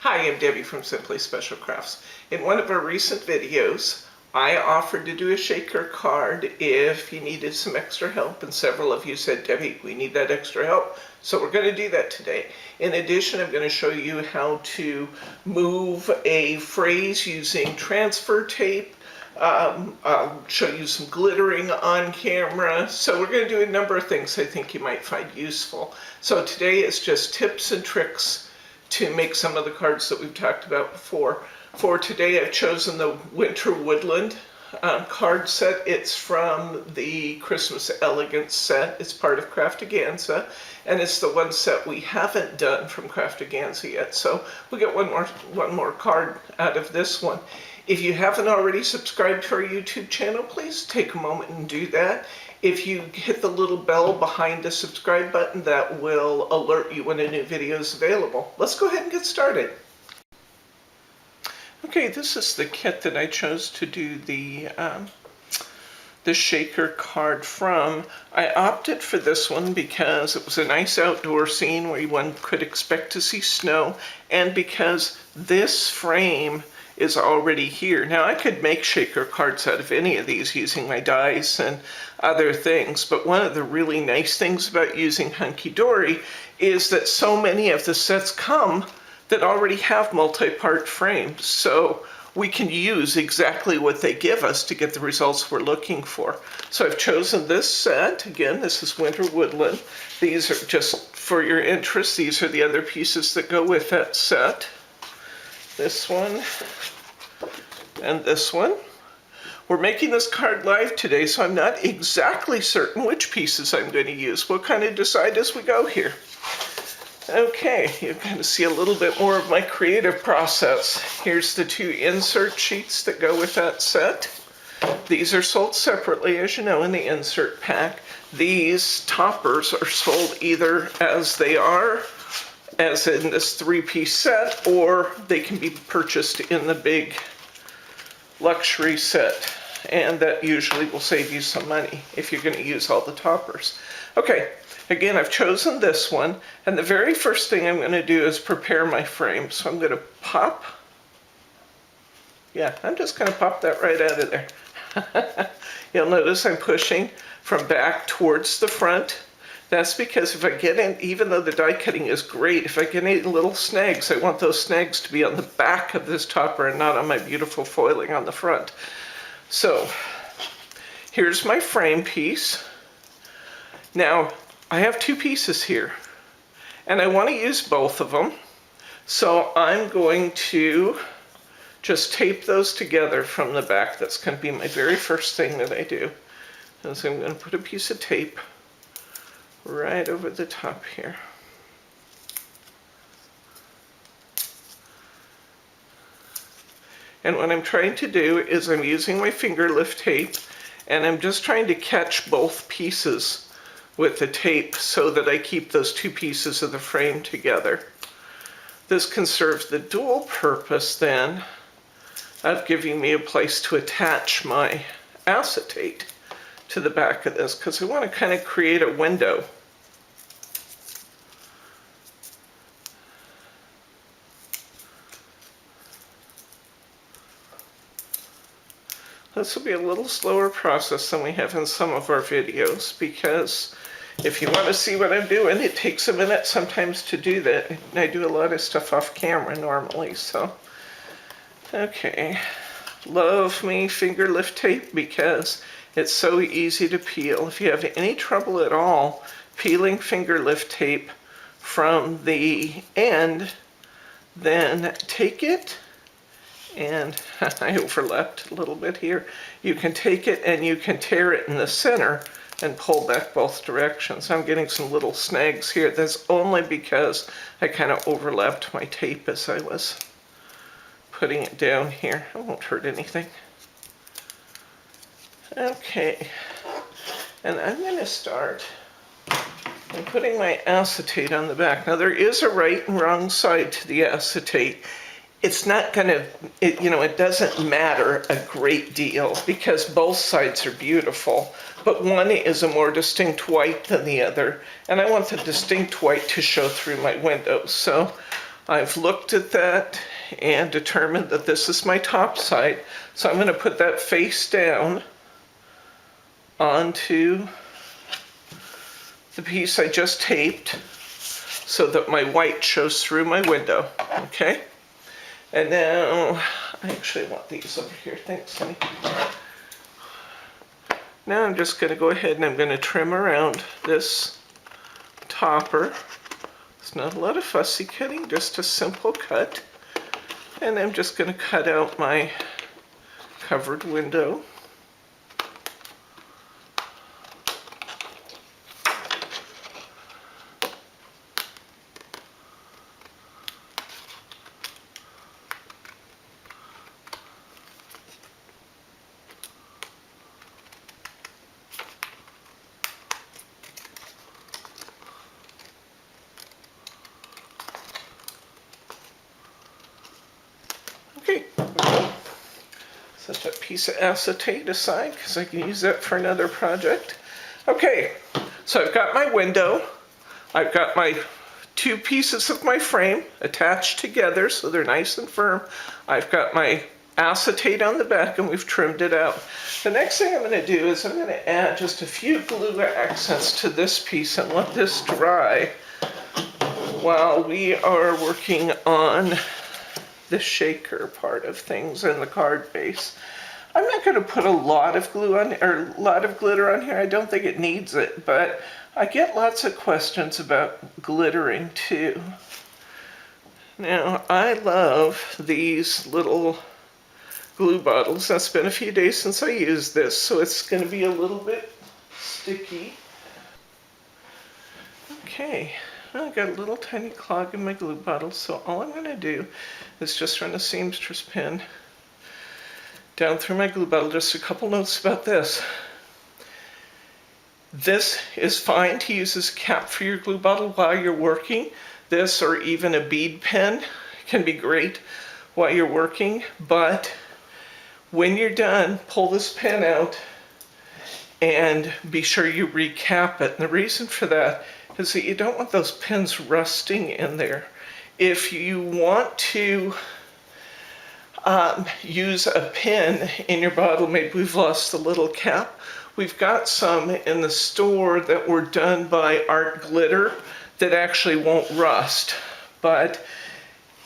Hi, I'm Debbie from Simply Special Crafts. In one of our recent videos, I offered to do a shaker card if you needed some extra help, and several of you said, Debbie, we need that extra help. So we're going to do that today. In addition, I'm going to show you how to move a phrase using transfer tape. I'll show you some glittering on camera. So we're going to do a number of things I think you might find useful. So today is just tips and tricks to make some of the cards that we've talked about before. For today, I've chosen the Winter Woodland card set. It's from the Christmas Elegance set. It's part of Craftaganza, and it's the one set we haven't done from Craftaganza yet. So we get one more card out of this one. If you haven't already subscribed to our YouTube channel, please take a moment and do that. If you hit the little bell behind the subscribe button, that will alert you when a new video is available. Let's go ahead and get started. Okay, this is the kit that I chose to do the shaker card from. I opted for this one because it was a nice outdoor scene where one could expect to see snow, and because this frame is already here. Now, I could make shaker cards out of any of these using my dies and other things, but one of the really nice things about using Hunkydory is that so many of the sets come that already have multi-part frames, so we can use exactly what they give us to get the results we're looking for. So I've chosen this set. Again, this is Winter Woodland. These are, just for your interest, these are the other pieces that go with that set. This one and this one. We're making this card live today, so I'm not exactly certain which pieces I'm going to use. We'll kind of decide as we go here. Okay, you kind of see a little bit more of my creative process. Here's the two insert sheets that go with that set. These are sold separately, as you know, in the insert pack. These toppers are sold either as they are, as in this three-piece set, or they can be purchased in the big luxury set, and that usually will save you some money if you're going to use all the toppers. Okay, again, I've chosen this one, and the very first thing I'm going to do is prepare my frame. So I'm going to pop, I'm just going to pop that right out of there. You'll notice I'm pushing from back towards the front. That's because if I get in, even though the die cutting is great, if I get any little snags, I want those snags to be on the back of this topper and not on my beautiful foiling on the front. So here's my frame piece. Now I have two pieces here, and I want to use both of them. So I'm going to just tape those together from the back. That's going to be my very first thing that I do. And so I'm going to put a piece of tape right over the top here. And what I'm trying to do is I'm using my finger lift tape, and I'm just trying to catch both pieces with the tape so that I keep those two pieces of the frame together. This can serve the dual purpose then of giving me a place to attach my acetate to the back of this, because I want to kind of create a window. This will be a little slower process than we have in some of our videos, because if you want to see what I'm doing, it takes a minute sometimes to do that. I do a lot of stuff off camera normally, so. Okay, love me finger lift tape because it's so easy to peel. If you have any trouble at all peeling finger lift tape from the end, then take it, and I overlapped a little bit here. You can take it and you can tear it in the center and pull back both directions. I'm getting some little snags here. That's only because I kind of overlapped my tape as I was putting it down here. It won't hurt anything. Okay, and I'm going to start by putting my acetate on the back. Now, there is a right and wrong side to the acetate. It's not going to, it doesn't matter a great deal because both sides are beautiful, but one is a more distinct white than the other, and I want the distinct white to show through my window. So I've looked at that and determined that this is my top side. So I'm going to put that face down onto the piece I just taped so that my white shows through my window. Okay? And now, I actually want these over here. Thanks, honey. Now I'm just going to go ahead and I'm going to trim around this topper. It's not a lot of fussy cutting, just a simple cut. And I'm just going to cut out my covered window. Okay, set that piece of acetate aside because I can use that for another project. Okay, so I've got my window. I've got my two pieces of my frame attached together so they're nice and firm. I've got my acetate on the back and we've trimmed it out. The next thing I'm going to do is I'm going to add just a few glue accents to this piece and let this dry while we are working on the shaker part of things and the card base. I'm not going to put a lot of glue on, or a lot of glitter on here. I don't think it needs it, but I get lots of questions about glittering too. Now, I love these little glue bottles. It's been a few days since I used this, so it's going to be a little bit sticky. Okay. I got a little tiny clog in my glue bottle, so all I'm going to do is just run a seamstress pin down through my glue bottle. Just a couple notes about this. This is fine to use as a cap for your glue bottle while you're working. This or even a bead pen can be great while you're working, but when you're done, pull this pen out and be sure you recap it. And the reason for that is that you don't want those pins rusting in there. If you want to use a pin in your bottle, maybe we've lost the little cap. We've got some in the store that were done by Art Glitter that actually won't rust. But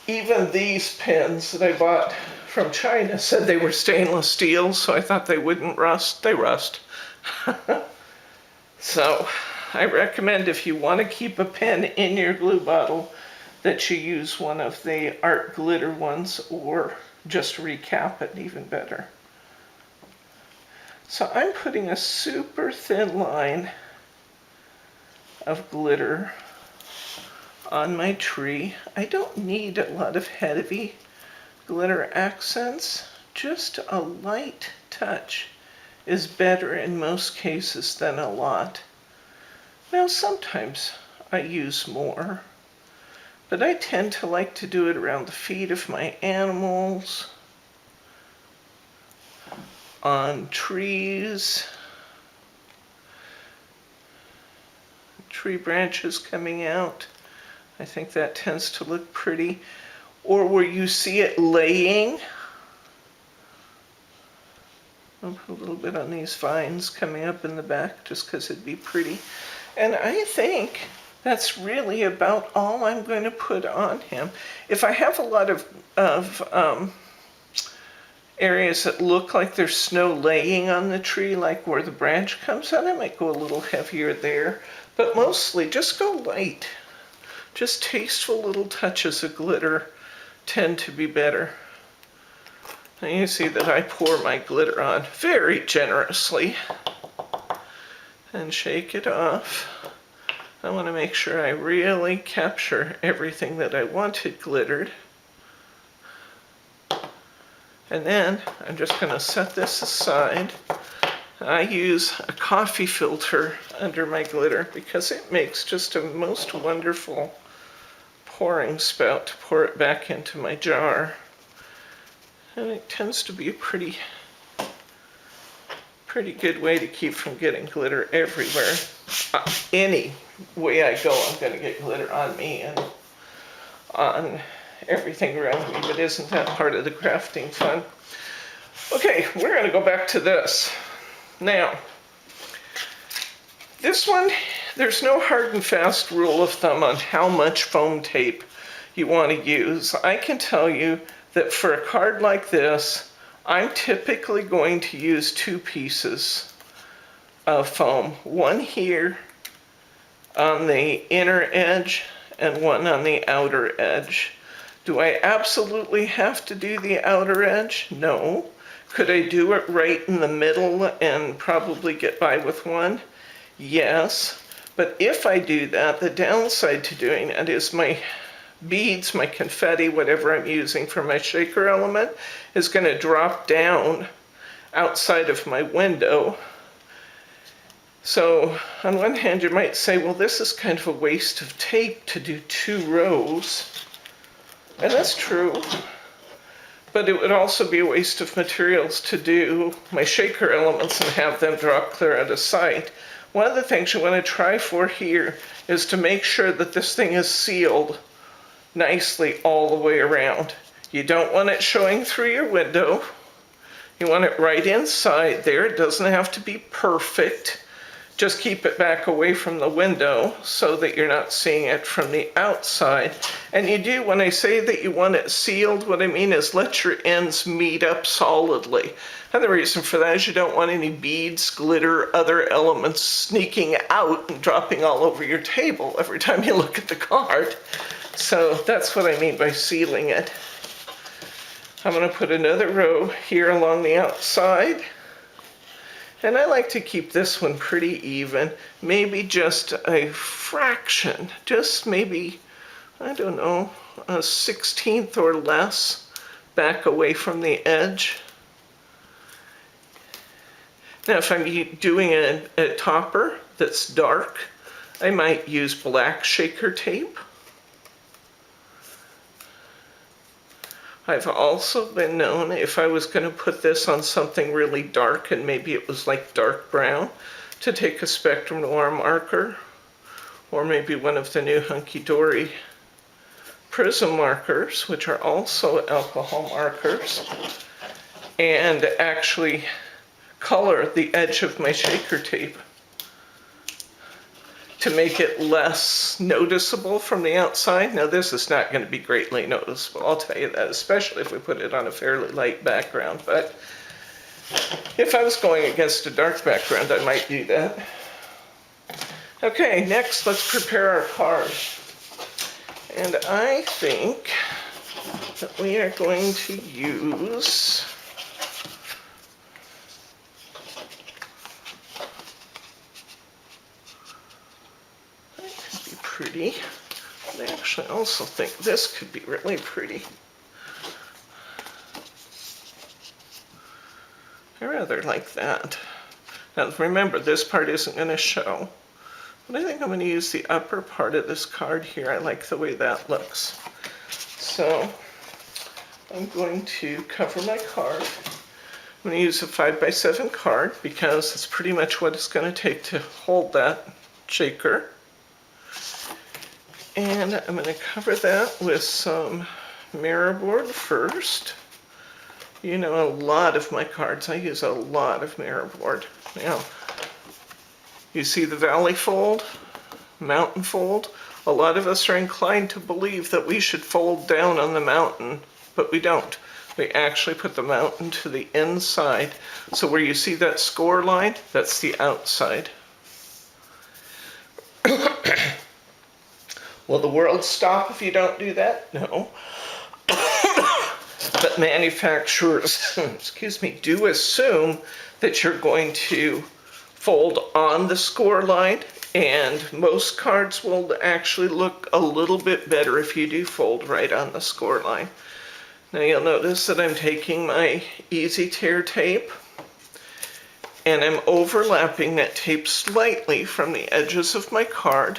even these pins that I bought from China said they were stainless steel, so I thought they wouldn't rust. They rust. So I recommend if you want to keep a pen in your glue bottle that you use one of the Art Glitter ones or just recap it even better. So I'm putting a super thin line of glitter on my tree. I don't need a lot of heavy glitter accents. Just a light touch is better in most cases than a lot. Now sometimes I use more, but I tend to like to do it around the feet of my animals, on trees, tree branches coming out. I think that tends to look pretty. Or where you see it laying. I'll put a little bit on these vines coming up in the back just because it'd be pretty. And I think that's really about all I'm going to put on him. If I have a lot of areas that look like there's snow laying on the tree, like where the branch comes out, I might go a little heavier there. But mostly just go light. Just tasteful little touches of glitter tend to be better. Now you see that I pour my glitter on very generously and shake it off. I want to make sure I really capture everything that I wanted glittered. And then I'm just going to set this aside. I use a coffee filter under my glitter because it makes just a most wonderful pouring spout to pour it back into my jar. And it tends to be a pretty good way to keep from getting glitter everywhere. Any way I go, I'm going to get glitter on me and on everything around me, but isn't that part of the crafting fun? Okay, we're going to go back to this. Now, this one, there's no hard and fast rule of thumb on how much foam tape you want to use. I can tell you that for a card like this, I'm typically going to use 2 pieces of foam. One here on the inner edge and one on the outer edge. Do I absolutely have to do the outer edge? No. Could I do it right in the middle and probably get by with one? Yes. But if I do that, the downside to doing that is my beads, my confetti, whatever I'm using for my shaker element, is going to drop down outside of my window. So on one hand, you might say, well, this is kind of a waste of tape to do 2 rows. And that's true. But it would also be a waste of materials to do my shaker elements and have them drop clear out of sight. One of the things you want to try for here is to make sure that this thing is sealed nicely all the way around. You don't want it showing through your window. You want it right inside there. It doesn't have to be perfect. Just keep it back away from the window so that you're not seeing it from the outside. And you do, when I say that you want it sealed, what I mean is let your ends meet up solidly. And the reason for that is you don't want any beads, glitter, other elements sneaking out and dropping all over your table every time you look at the card. So that's what I mean by sealing it. I'm going to put another row here along the outside. And I like to keep this one pretty even, maybe just a fraction, just maybe, I don't know, a 1/16 or less back away from the edge. Now if I'm doing a topper that's dark, I might use black shaker tape. I've also been known, if I was going to put this on something really dark, and maybe it was like dark brown, to take a Spectrum Noir marker, or maybe one of the new Hunkydory Prism markers, which are also alcohol markers, and actually color the edge of my shaker tape to make it less noticeable from the outside. Now this is not going to be greatly noticeable, I'll tell you that, especially if we put it on a fairly light background. But if I was going against a dark background, I might do that. Okay, next let's prepare our card. And I think that we are going to use pretty. I actually also think this could be really pretty. I rather like that. Now remember, this part isn't going to show, but I think I'm going to use the upper part of this card here. I like the way that looks. So I'm going to cover my card. I'm going to use a 5x7 card because it's pretty much what it's going to take to hold that shaker. And I'm going to cover that with some mirror board first. You know, a lot of my cards, I use a lot of mirror board. Now, you see the valley fold, mountain fold? A lot of us are inclined to believe that we should fold down on the mountain, but we don't. We actually put the mountain to the inside. So where you see that score line, that's the outside. Will the world stop if you don't do that? No. But manufacturers, excuse me, do assume that you're going to fold on the score line, and most cards will actually look a little bit better if you do fold right on the score line. Now you'll notice that I'm taking my Easy Tear tape and I'm overlapping that tape slightly from the edges of my card.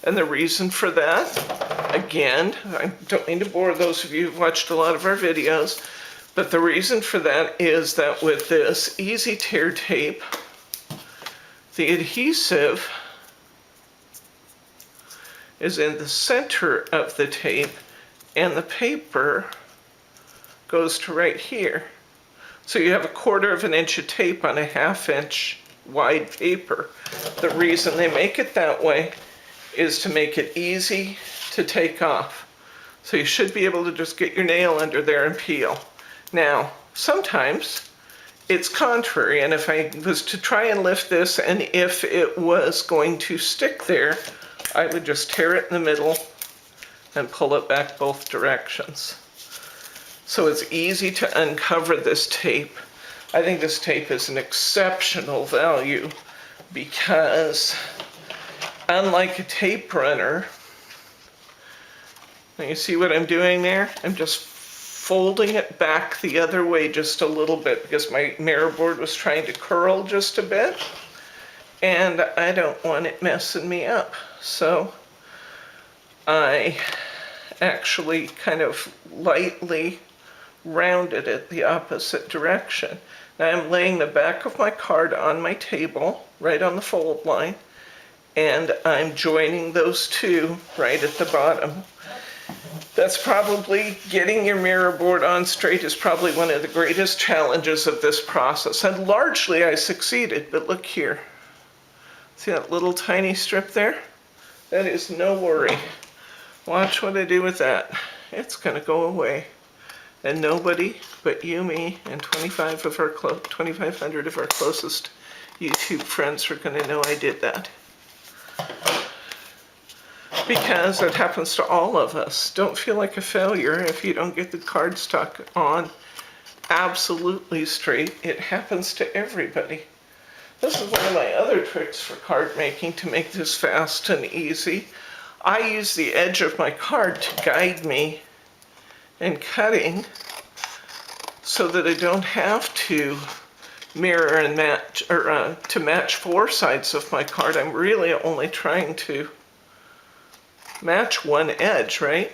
And the reason for that, again, I don't mean to bore those of you who've watched a lot of our videos, but the reason for that is that with this Easy Tear tape, the adhesive is in the center of the tape, and the paper goes to right here. So you have 1/4 inch of tape on a 1/2 inch wide paper. The reason they make it that way is to make it easy to take off. So you should be able to just get your nail under there and peel. Now, sometimes it's contrary, and if I was to try and lift this, and if it was going to stick there, I would just tear it in the middle and pull it back both directions. So it's easy to uncover this tape. I think this tape is an exceptional value because unlike a tape runner, now you see what I'm doing there? I'm just folding it back the other way just a little bit because my mirror board was trying to curl just a bit, and I don't want it messing me up. So I actually kind of lightly rounded it the opposite direction. Now I'm laying the back of my card on my table, right on the fold line, and I'm joining those two right at the bottom. That's probably, getting your mirror board on straight is probably one of the greatest challenges of this process. And largely I succeeded, but look here. See that little tiny strip there? That is no worry. Watch what I do with that. It's gonna go away. And nobody but you, me, and 2,500 of our closest YouTube friends are gonna know I did that. Because it happens to all of us. Don't feel like a failure if you don't get the cardstock on absolutely straight. It happens to everybody. This is one of my other tricks for card making to make this fast and easy. I use the edge of my card to guide me in cutting so that I don't have to mirror and match, or to match 4 sides of my card. I'm really only trying to match one edge, right?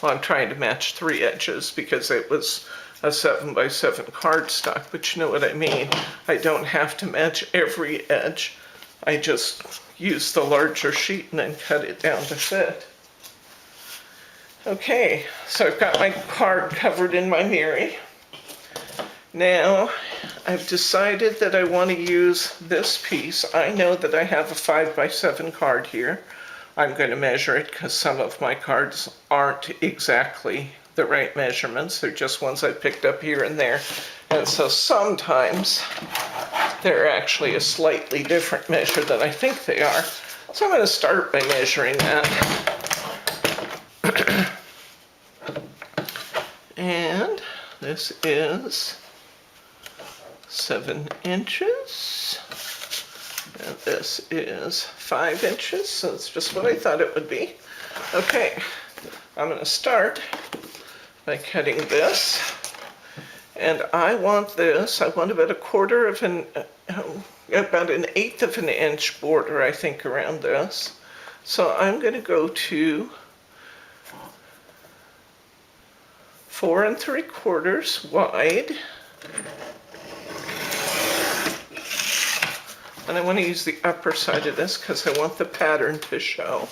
Well, I'm trying to match 3 edges because it was a 7x7 cardstock, but you know what I mean. I don't have to match every edge. I just use the larger sheet and then cut it down to fit. Okay, so I've got my card covered in my Miri. Now, I've decided that I want to use this piece. I know that I have a 5x7 card here. I'm going to measure it because some of my cards aren't exactly the right measurements. They're just ones I picked up here and there. And so sometimes they're actually a slightly different measure than I think they are. So I'm going to start by measuring that. And this is 7 inches. And this is 5 inches, so it's just what I thought it would be. Okay, I'm going to start by cutting this. And I want this, I want about about an 1/8 of an inch border, I think, around this. So I'm going to go to 4 3/4 wide. And I want to use the upper side of this because I want the pattern to show.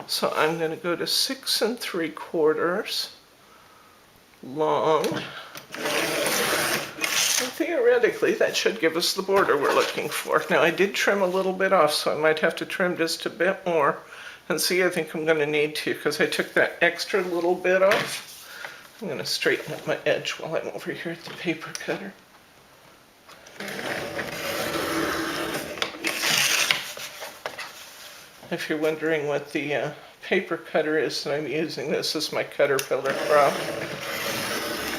So I'm going to go to 6 3/4 long. And theoretically, that should give us the border we're looking for. Now, I did trim a little bit off, so I might have to trim just a bit more. And see, I think I'm going to need to because I took that extra little bit off. I'm going to straighten up my edge while I'm over here at the paper cutter. If you're wondering what the paper cutter is that I'm using, this is my Caterpillar prop.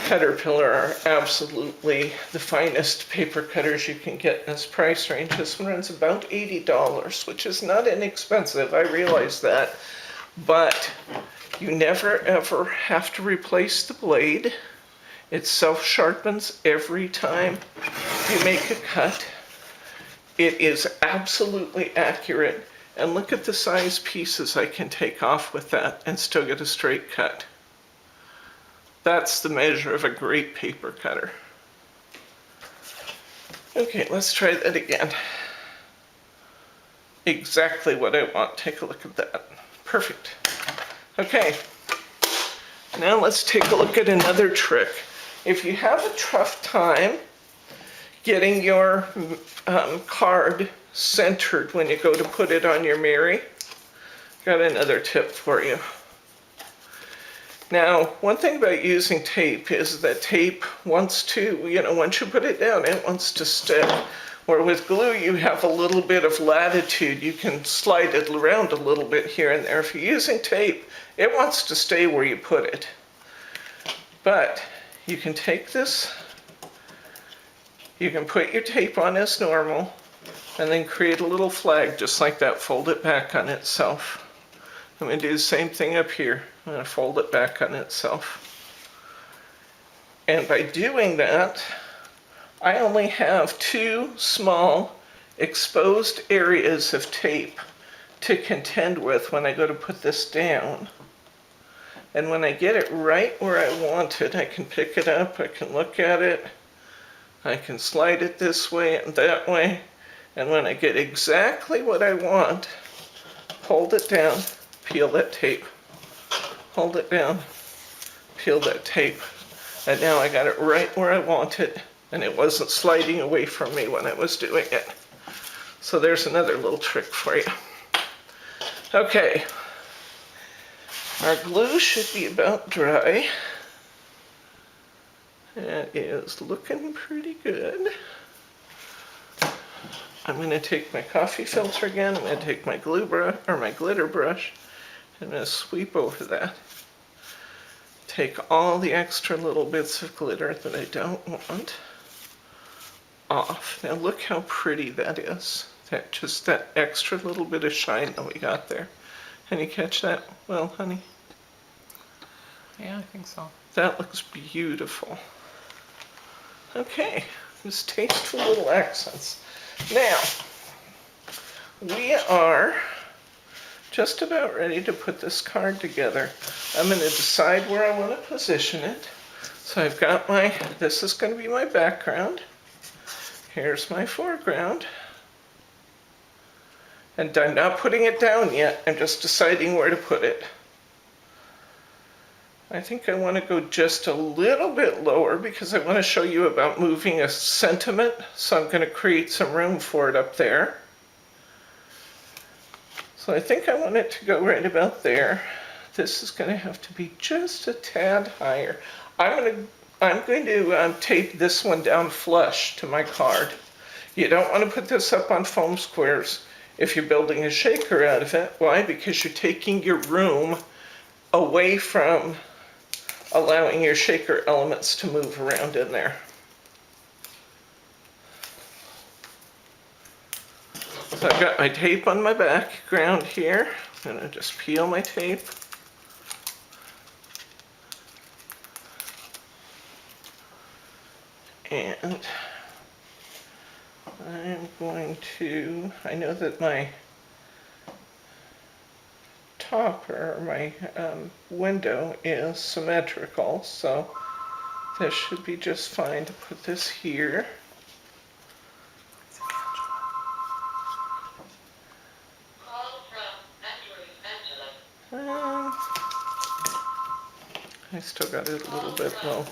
Caterpillar are absolutely the finest paper cutters you can get in this price range. This one runs about $80, which is not inexpensive, I realize that. But you never ever have to replace the blade. It self-sharpens every time you make a cut. It is absolutely accurate. And look at the size pieces I can take off with that and still get a straight cut. That's the measure of a great paper cutter. Okay, let's try that again. Exactly what I want. Take a look at that. Perfect. Okay, Now let's take a look at another trick. If you have a tough time getting your card centered when you go to put it on your Mary, got another tip for you. Now, one thing about using tape is that tape wants to, once you put it down, it wants to stick. Or with glue, you have a little bit of latitude. You can slide it around a little bit here and there. If you're using tape, it wants to stay where you put it. But you can take this, you can put your tape on as normal, and then create a little flag just like that, fold it back on itself. I'm going to do the same thing up here. I'm going to fold it back on itself. And by doing that, I only have 2 small exposed areas of tape to contend with when I go to put this down. And when I get it right where I want it, I can pick it up, I can look at it, I can slide it this way and that way. And when I get exactly what I want, hold it down, peel that tape. Hold it down, peel that tape. And now I got it right where I want it. And it wasn't sliding away from me when I was doing it. So there's another little trick for you. Okay, our glue should be about dry. It is looking pretty good. I'm going to take my coffee filter again. I'm going to take my glue brush, or my glitter brush, and I'm going to sweep over that. Take all the extra little bits of glitter that I don't want off. Now look how pretty that is. Just that extra little bit of shine that we got there. Can you catch that? Well, honey? Yeah, I think so. That looks beautiful. Okay, just tasteful little accents. Now, we are just about ready to put this card together. I'm going to decide where I want to position it. So I've got this is going to be my background. Here's my foreground. And I'm not putting it down yet, I'm just deciding where to put it. I think I want to go just a little bit lower because I want to show you about moving a sentiment, so I'm going to create some room for it up there. So I think I want it to go right about there. This is going to have to be just a tad higher. I'm going to tape this one down flush to my card. You don't want to put this up on foam squares if you're building a shaker out of it. Why? Because you're taking your room away from allowing your shaker elements to move around in there. So I've got my tape on my background here. I'm going to just peel my tape. And I'm going to, I know that my topper, or my window is symmetrical, so this should be just fine to put this here. I still got it a little bit low.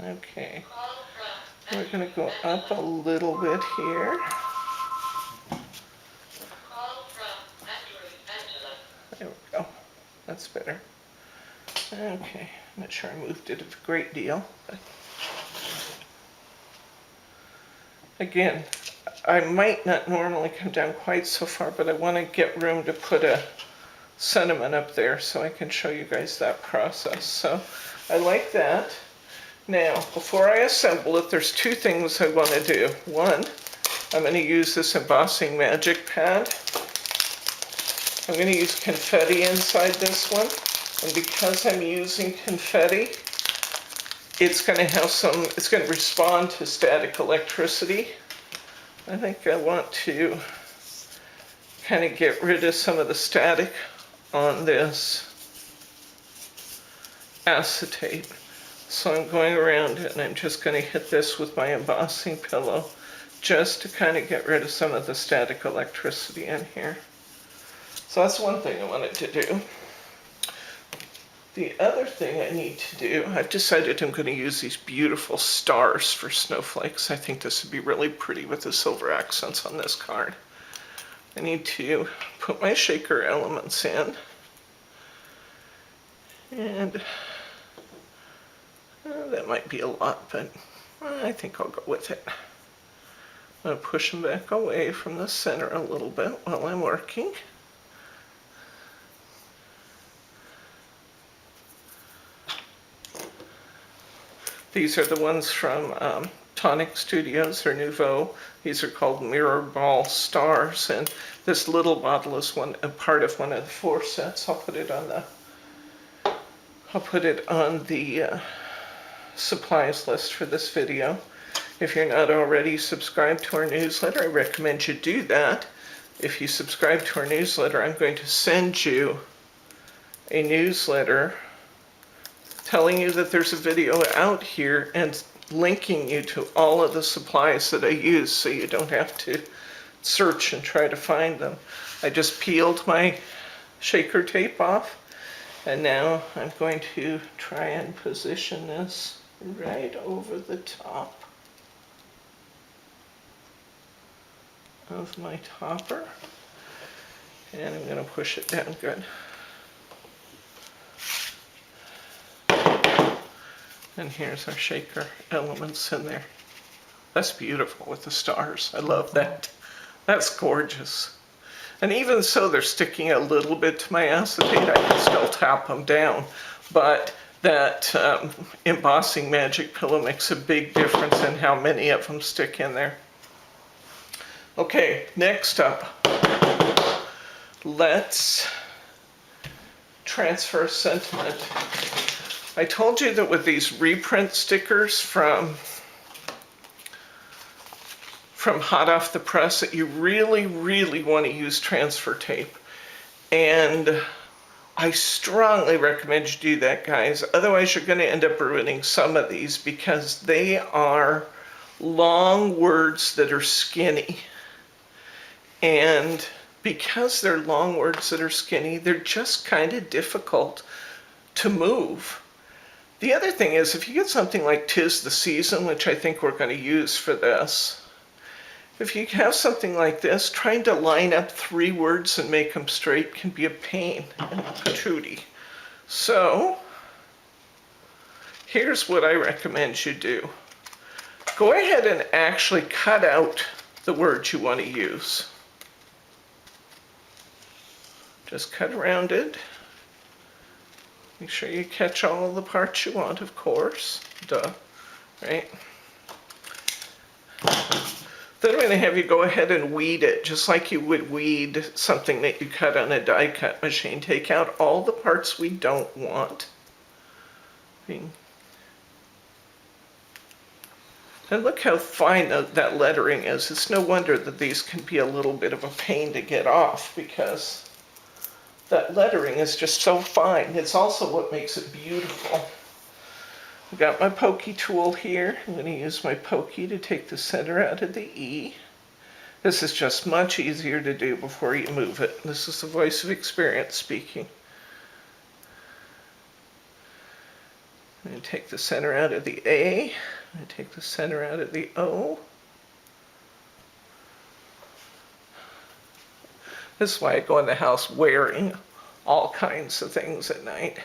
Okay, we're going to go up a little bit here. There we go. That's better. Okay, I'm not sure I moved it a great deal. But again, I might not normally come down quite so far, but I want to get room to put a sentiment up there so I can show you guys that process. So I like that. Now, before I assemble it, there's 2 things I want to do. One, I'm going to use this embossing magic pad. I'm going to use confetti inside this one. And because I'm using confetti, it's going to respond to static electricity. I think I want to kind of get rid of some of the on this acetate. So I'm going around it and I'm just going to hit this with my embossing pillow just to kind of get rid of some of the static electricity in here. So that's one thing I wanted to do. The other thing I need to do, I've decided I'm going to use these beautiful stars for snowflakes. I think this would be really pretty with the silver accents on this card. I need to put my shaker elements in. And that might be a lot, but I think I'll go with it. I'm going to push them back away from the center a little bit while I'm working. These are the ones from Tonic Studios, or Nouveau. These are called Mirror Ball Stars, and this little bottle is a part of one of the 4 sets. I'll put it on the supplies list for this video. If you're not already subscribed to our newsletter, I recommend you do that. If you subscribe to our newsletter, I'm going to send you a newsletter telling you that there's a video out here and linking you to all of the supplies that I use so you don't have to search and try to find them. I just peeled my shaker tape off, and now I'm going to try and position this right over the top of my topper, and I'm going to push it down good. And here's our shaker elements in there. That's beautiful with the stars. I love that. That's gorgeous. And even so, they're sticking a little bit to my acetate. I can still tap them down. But that embossing magic pillow makes a big difference in how many of them stick in there. Okay, next up, let's transfer sentiment. I told you that with these reprint stickers from hot off the press that you really, really want to use transfer tape. And I strongly recommend you do that, guys. Otherwise, you're going to end up ruining some of these because they are long words that are skinny. And because they're long words that are skinny, they're just kind of difficult to move. The other thing is, if you get something like 'Tis the Season, which I think we're going to use for this, if you have something like this, trying to line up 3 words and make them straight can be a pain and a patootie. So, here's what I recommend you do. Go ahead and actually cut out the words you want to use. Just cut around it. Make sure you catch all of the parts you want, of course. Duh, right? Then I'm going to have you go ahead and weed it, just like you would weed something that you cut on a die cut machine. Take out all the parts we don't want. And look how fine that lettering is. It's no wonder that these can be a little bit of a pain to get off, because that lettering is just so fine. It's also what makes it beautiful. I've got my pokey tool here. I'm going to use my pokey to take the center out of the E. This is just much easier to do before you move it. This is the voice of experience speaking. I'm going to take the center out of the A. I'm going to take the center out of the O. This is why I go in the house wearing all kinds of things at night.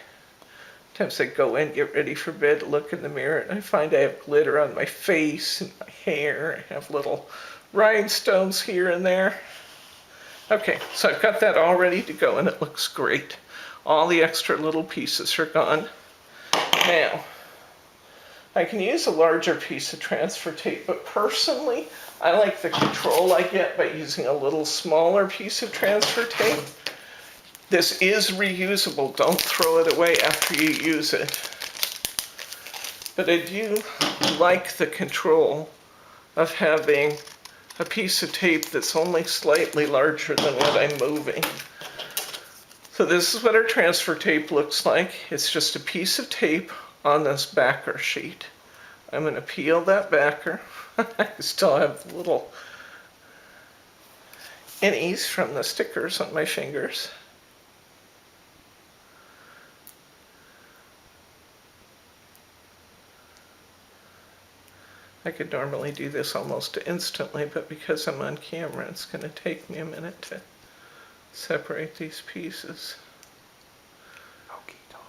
Sometimes I go in, get ready for bed, look in the mirror, and I find I have glitter on my face and my hair. I have little rhinestones here and there. Okay, so I've got that all ready to go, and it looks great. All the extra little pieces are gone. Now, I can use a larger piece of transfer tape, but personally, I like the control I get by using a little smaller piece of transfer tape. This is reusable. Don't throw it away after you use it. But I do like the control of having a piece of tape that's only slightly larger than what I'm moving. So this is what our transfer tape looks like. It's just a piece of tape on this backer sheet. I'm going to peel that backer. I still have little innies from the stickers on my fingers. I could normally do this almost instantly, but because I'm on camera, it's going to take me a minute to separate these pieces. Pokey tool.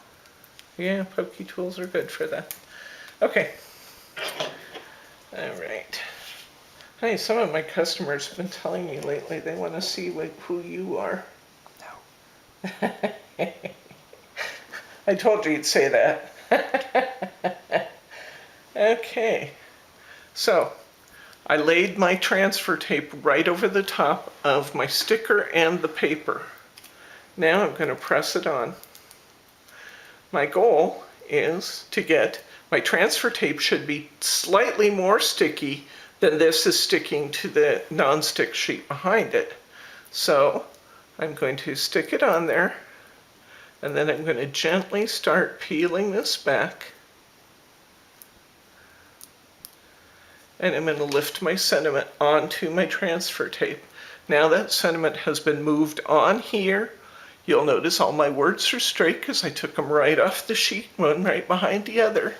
Yeah, pokey tools are good for that. Okay. All right. Hey, some of my customers have been telling me lately they want to see who you are. No. I told you you'd say that. Okay. So, I laid my transfer tape right over the top of my sticker and the paper. Now I'm going to press it on. My goal is to get, my transfer tape should be slightly more sticky than this is sticking to the non-stick sheet behind it. So I'm going to stick it on there, and then I'm going to gently start peeling this back. And I'm going to lift my sentiment onto my transfer tape. Now that sentiment has been moved on here. You'll notice all my words are straight because I took them right off the sheet, one right behind the other.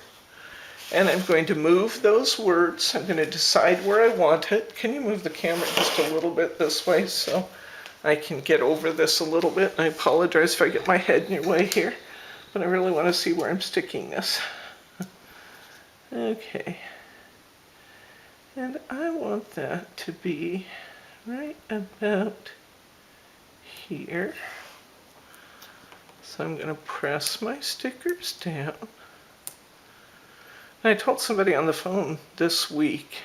And I'm going to move those words. I'm going to decide where I want it. Can you move the camera just a little bit this way so I can get over this a little bit? I apologize if I get my head in your way here, but I really want to see where I'm sticking this. Okay. And I want that to be right about here. So I'm going to press my stickers down. And I told somebody on the phone this week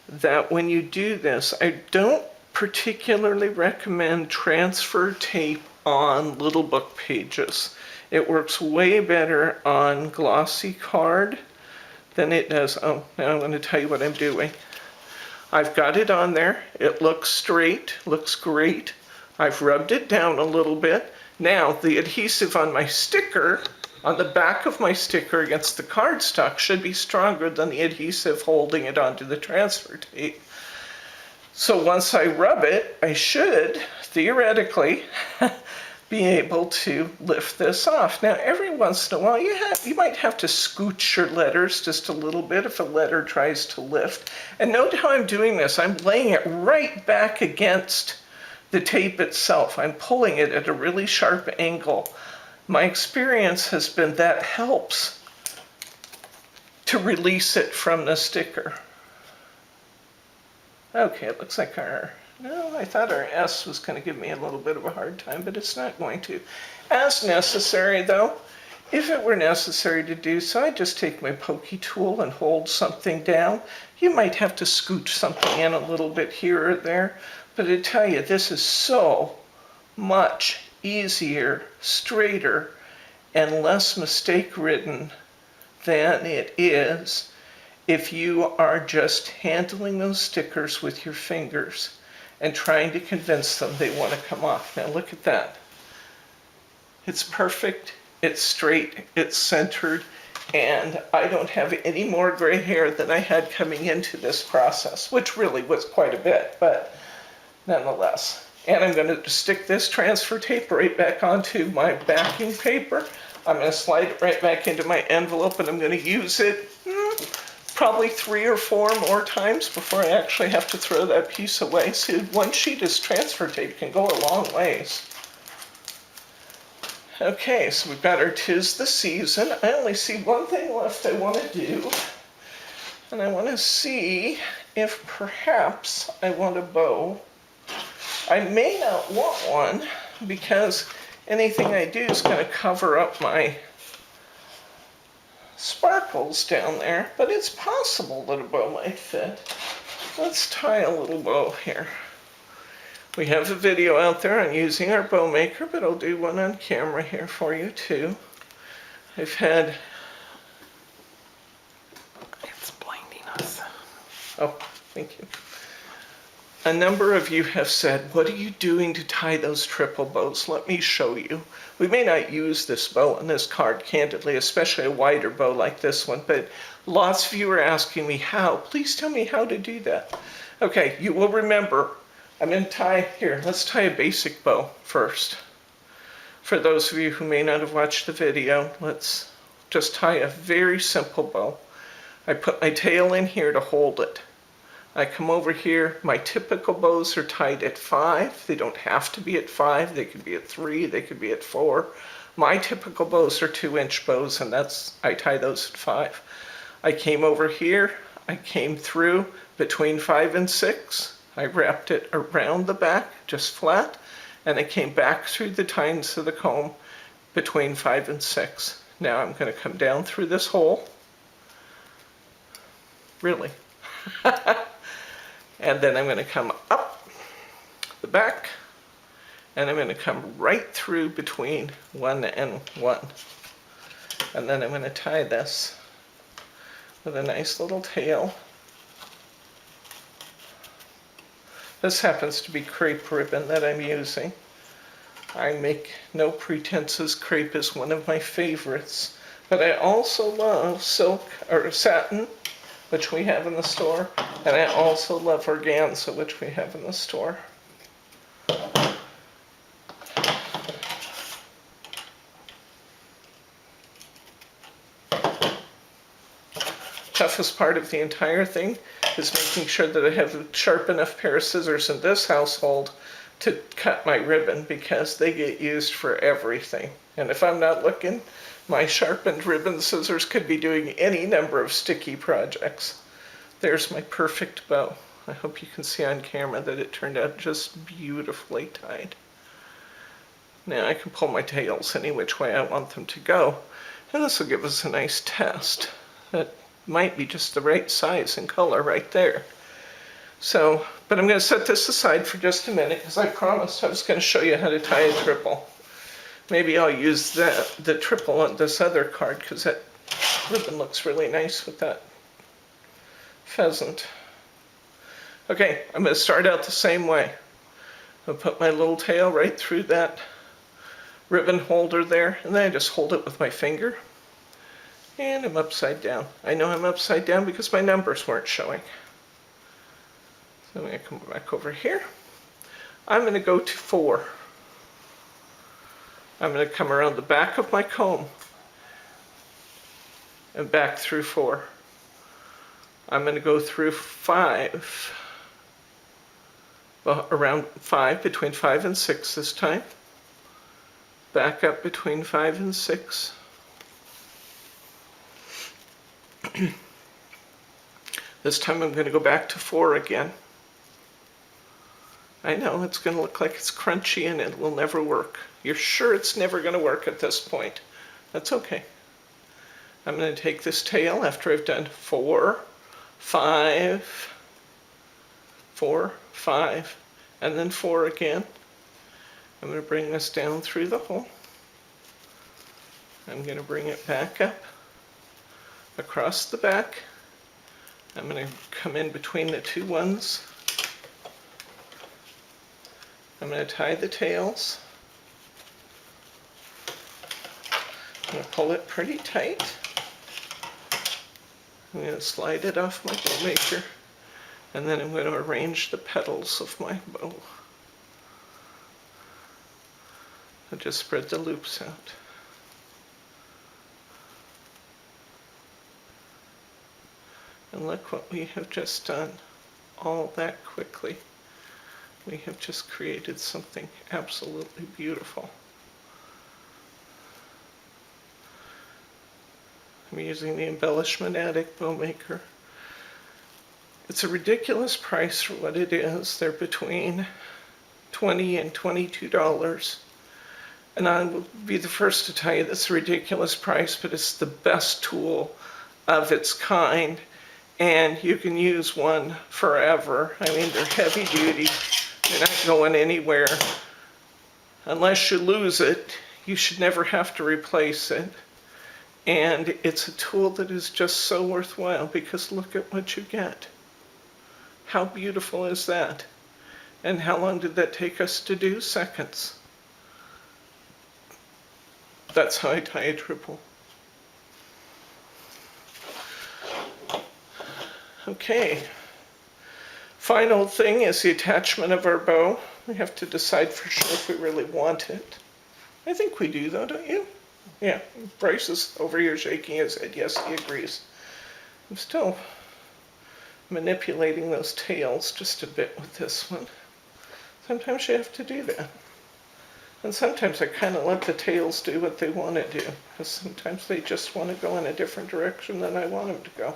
that when you do this, I don't particularly recommend transfer tape on little book pages. It works way better on glossy card than it does. Oh, now I'm going to tell you what I'm doing. I've got it on there. It looks straight, looks great. I've rubbed it down a little bit. Now the adhesive on my sticker, on the back of my sticker against the cardstock, should be stronger than the adhesive holding it onto the transfer tape. So once I rub it, I should, theoretically, be able to lift this off. Now, every once in a while, you might have to scooch your letters just a little bit if a letter tries to lift. And note how I'm doing this. I'm laying it right back against the tape itself. I'm pulling it at a really sharp angle. My experience has been that helps to release it from the sticker. Okay, it looks like no, I thought our S was going to give me a little bit of a hard time, but it's not going to. As necessary, though, if it were necessary to do so, I'd just take my pokey tool and hold something down. You might have to scooch something in a little bit here or there, but I tell you, this is so much easier, straighter, and less mistake-ridden than it is if you are just handling those stickers with your fingers and trying to convince them they want to come off. Now look at that. It's perfect, it's straight, it's centered, and I don't have any more gray hair than I had coming into this process, which really was quite a bit, but nonetheless. And I'm going to stick this transfer tape right back onto my backing paper. I'm going to slide it right back into my envelope, and I'm going to use it probably 3 or 4 more times before I actually have to throw that piece away. So one sheet of transfer tape can go a long ways. Okay, so we've got our 'Tis the Season. I only see one thing left I want to do. And I want to see if perhaps I want a bow. I may not want one because anything I do is going to cover up my sparkles down there, but it's possible that a bow might fit. Let's tie a little bow here. We have a video out there on using our bow maker, but I'll do one on camera here for you too. I've had... It's blinding us. Oh, thank you. A number of you have said, what are you doing to tie those triple bows? Let me show you. We may not use this bow on this card, candidly, especially a wider bow like this one, but lots of you are asking me how. Please tell me how to do that. Okay, you will remember, I'm going to tie, here, let's tie a basic bow first. For those of you who may not have watched the video, let's just tie a very simple bow. I put my tail in here to hold it. I come over here, my typical bows are tied at 5. They don't have to be at 5, they could be at 3, they could be at 4. My typical bows are 2-inch bows, and I tie those at 5. I came over here, I came through between 5 and 6. I wrapped it around the back, just flat, and I came back through the tines of the comb between 5 and 6. Now I'm going to come down through this hole. Really. And then I'm going to come up the back, and I'm going to come right through between 1 and 1. And then I'm going to tie this with a nice little tail. This happens to be crepe ribbon that I'm using. I make no pretenses, crepe is one of my favorites. But I also love silk or satin, which we have in the store, and I also love organza, which we have in the store. Toughest part of the entire thing is making sure that I have a sharp enough pair of scissors in this household to cut my ribbon, because they get used for everything. And if I'm not looking, my sharpened ribbon scissors could be doing any number of sticky projects. There's my perfect bow. I hope you can see on camera that it turned out just beautifully tied. Now I can pull my tails any which way I want them to go, and this will give us a nice test. That might be just the right size and color right there. So, but I'm going to set this aside for just a minute, because I promised I was going to show you how to tie a triple. Maybe I'll use the triple on this other card, because that ribbon looks really nice with that pheasant. Okay, I'm going to start out the same way. I'll put my little tail right through that ribbon holder there, and then I just hold it with my finger. And I'm upside down. I know I'm upside down because my numbers weren't showing. So I'm going to come back over here. I'm going to go to 4. I'm going to come around the back of my comb and back through 4. I'm going to go through 5, well, around 5, between 5 and 6 this time. Back up between 5 and 6. This time I'm going to go back to 4 again. I know it's going to look like it's crunchy and it will never work. You're sure it's never going to work at this point. That's okay. I'm going to take this tail after I've done 4, 5, 4, 5, and then 4 again. I'm going to bring this down through the hole. I'm going to bring it back up across the back. I'm going to come in between the two ones. I'm going to tie the tails. I'm going to pull it pretty tight. I'm going to slide it off my bow maker, and then I'm going to arrange the petals of my bow. I'll just spread the loops out. And look what we have just done, all that quickly. We have just created something absolutely beautiful. I'm using the Embellishment Attic bow maker. It's a ridiculous price for what it is. They're between $20 and $22. And I will be the first to tell you that's a ridiculous price, but it's the best tool of its kind. And you can use one forever. I mean, they're heavy duty. They're not going anywhere. Unless you lose it, you should never have to replace it. And it's a tool that is just so worthwhile, because look at what you get. How beautiful is that? And how long did that take us to do? Seconds. That's how I tie a triple. Okay. Final thing is the attachment of our bow. We have to decide for sure if we really want it. I think we do though, don't you? Yeah, Bryce is over here shaking his head. Yes, he agrees. I'm still manipulating those tails just a bit with this one. Sometimes you have to do that. And sometimes I kind of let the tails do what they want to do, because sometimes they just want to go in a different direction than I want them to go.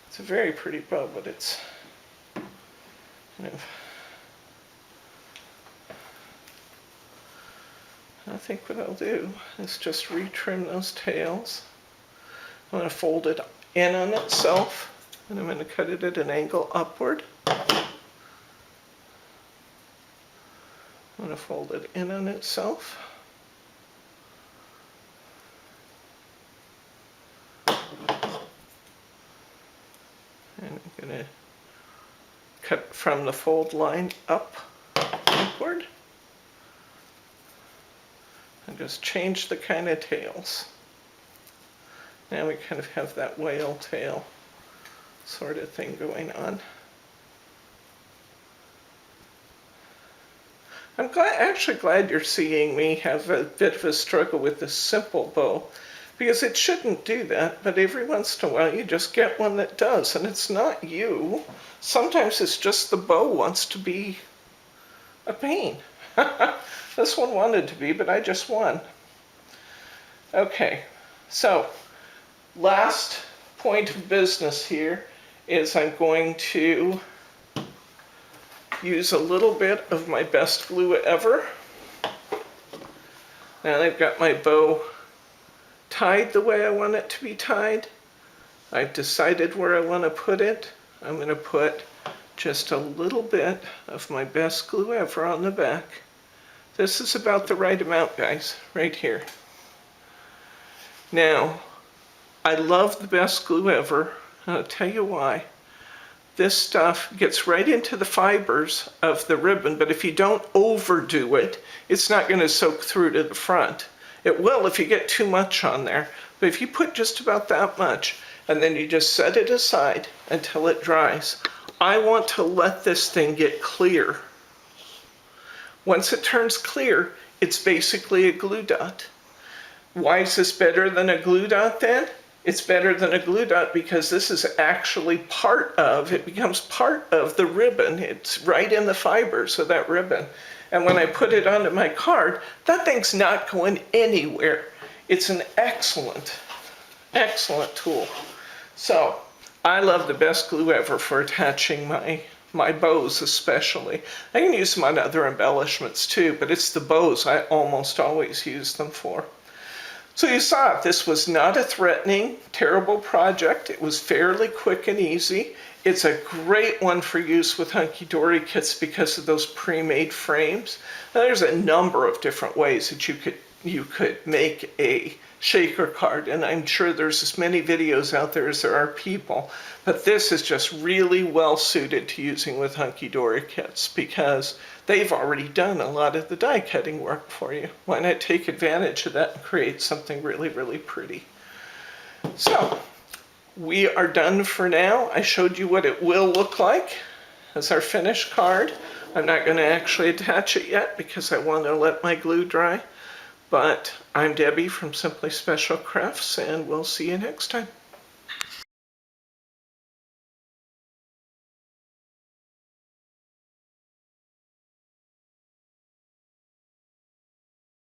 It's a very pretty bow, but it's, I think what I'll do is just retrim those tails. I'm going to fold it in on itself, and I'm going to cut it at an angle upward. I'm going to fold it in on itself. And I'm going to cut from the fold line upward. And just change the kind of tails. Now we kind of have that whale tail sort of thing going on. I'm actually glad you're seeing me have a bit of a struggle with this simple bow, because it shouldn't do that, but every once in a while you just get one that does, and it's not you. Sometimes it's just the bow wants to be a pain. This one wanted to be, but I just won. Okay, so last point of business here is I'm going to use a little bit of my best glue ever. Now I've got my bow tied the way I want it to be tied. I've decided where I want to put it. I'm going to put just a little bit of my best glue ever on the back. This is about the right amount, guys, right here. Now, I love the best glue ever, and I'll tell you why. This stuff gets right into the fibers of the ribbon, but if you don't overdo it, it's not going to soak through to the front. It will if you get too much on there, but if you put just about that much, and then you just set it aside until it dries. I want to let this thing get clear. Once it turns clear, it's basically a glue dot. Why is this better than a glue dot then? It's better than a glue dot because this is actually it becomes part of the ribbon. It's right in the fibers of that ribbon. And when I put it onto my card, that thing's not going anywhere. It's an excellent, excellent tool. So I love the best glue ever for attaching my bows especially. I can use them on other embellishments too, but it's the bows I almost always use them for. So you saw this was not a threatening, terrible project. It was fairly quick and easy. It's a great one for use with Hunkydory kits because of those pre-made frames. Now, there's a number of different ways that you could make a shaker card, and I'm sure there's as many videos out there as there are people, but this is just really well suited to using with Hunkydory kits because they've already done a lot of the die cutting work for you. Why not take advantage of that and create something really, really pretty? So we are done for now. I showed you what it will look like as our finished card. I'm not going to actually attach it yet because I want to let my glue dry. But I'm Debbie from Simply Special Crafts, and we'll see you next time.